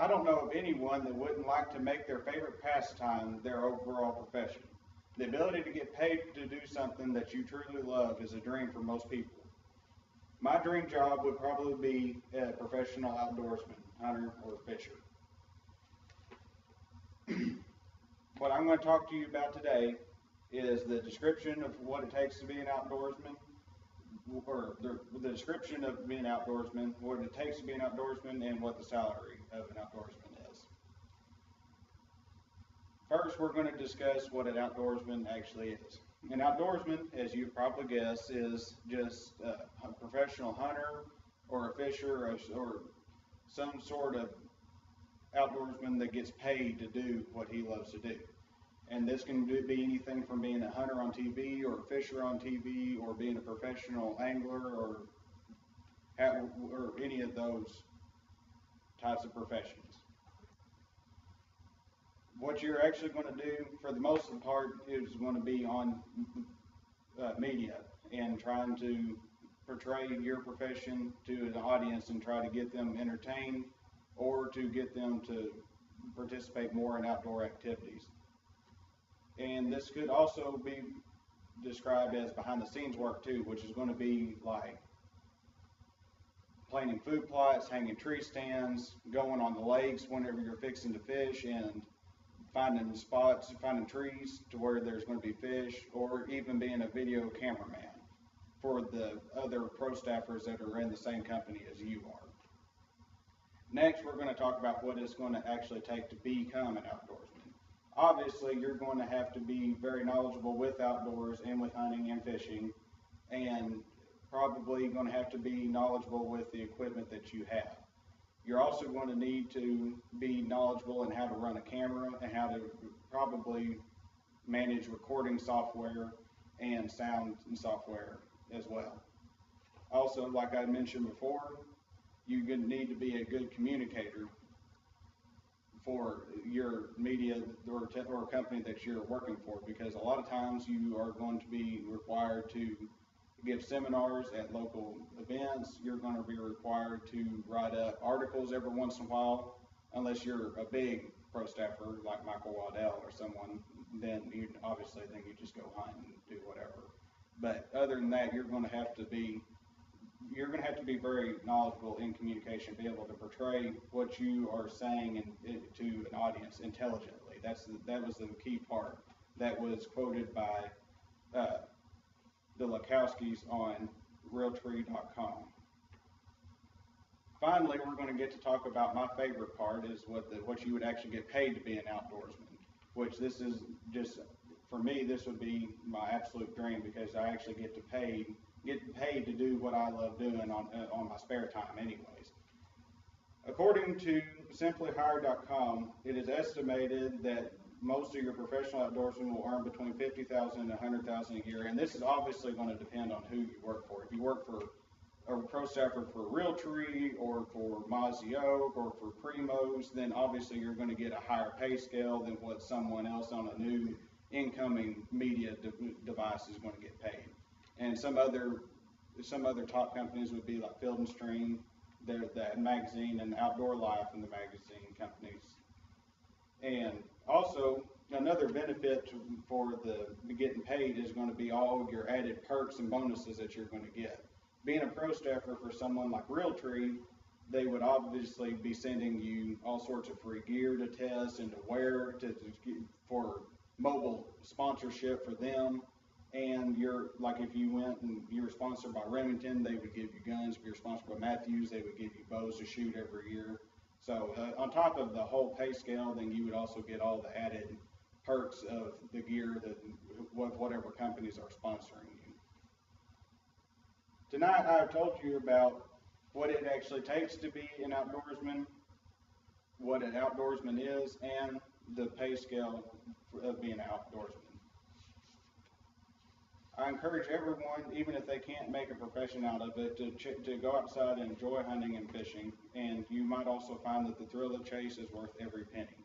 I don't know of anyone that wouldn't like to make their favorite pastime their overall profession. The ability to get paid to do something that you truly love is a dream for most people. My dream job would probably be a professional outdoorsman, hunter, or fisher. What I'm going to talk to you about today is the description of what it takes to be an outdoorsman, or the description of being an outdoorsman, what it takes to be an outdoorsman, and what the salary of an outdoorsman is. First, we're going to discuss what an outdoorsman actually is. An outdoorsman, as you probably guess, is just a professional hunter or a fisher or some sort of outdoorsman that gets paid to do what he loves to do. And this can be anything from being a hunter on TV or a fisher on TV or being a professional angler or any of those types of professions. What you're actually going to do for the most part is going to be on media and trying to portray your profession to an audience and try to get them entertained or to get them to participate more in outdoor activities. And this could also be described as behind the scenes work too, which is going to be like planting food plots, hanging tree stands, going on the lakes whenever you're fixing to fish, and finding spots, finding trees to where there's going to be fish, or even being a video cameraman for the other pro staffers that are in the same company as you are. Next, we're going to talk about what it's going to actually take to become an outdoorsman. Obviously, you're going to have to be very knowledgeable with outdoors and with hunting and fishing, and probably going to have to be knowledgeable with the equipment that you have. You're also going to need to be knowledgeable in how to run a camera and how to probably manage recording software and sound software as well. Also, like I mentioned before, you're going to need to be a good communicator for your media or company that you're working for, because a lot of times you are going to be required to give seminars at local events. You're going to be required to write up articles every once in a while, unless you're a big pro staffer like Michael Waddell or someone, then you just go hunt and do whatever. But other than that, you're going to have to be very knowledgeable in communication, be able to portray what you are saying to an audience intelligently. That was the key part that was quoted by the Lakowskis on Realtree.com. Finally, we're going to get to talk about my favorite part, is what you would actually get paid to be an outdoorsman, which this is just, for me, this would be my absolute dream, because I actually get paid to do what I love doing on my spare time anyways. According to simplyhired.com, it is estimated that most of your professional outdoorsmen will earn between $50,000 and $100,000 a year, and this is obviously going to depend on who you work for. If you work for a pro staffer for Realtree or for Mozzie Oak or for Primos, then obviously you're going to get a higher pay scale than what someone else on a new incoming media device is going to get paid. And some other top companies would be like Field and Stream, there's that magazine, and Outdoor Life and the magazine companies. And also, another benefit for the getting paid is going to be all of your added perks and bonuses that you're going to get. Being a pro staffer for someone like Realtree, they would obviously be sending you all sorts of free gear to test and to wear for mobile sponsorship for them. And if you went and you were sponsored by Remington, they would give you guns. If you're sponsored by Matthews, they would give you bows to shoot every year. So on top of the whole pay scale, then you would also get all the added perks of the gear that whatever companies are sponsoring you. Tonight I've told you about what it actually takes to be an outdoorsman, what an outdoorsman is, and the pay scale of being an outdoorsman. I encourage everyone, even if they can't make a profession out of it, to go outside and enjoy hunting and fishing, and you might also find that the thrill of the chase is worth every penny.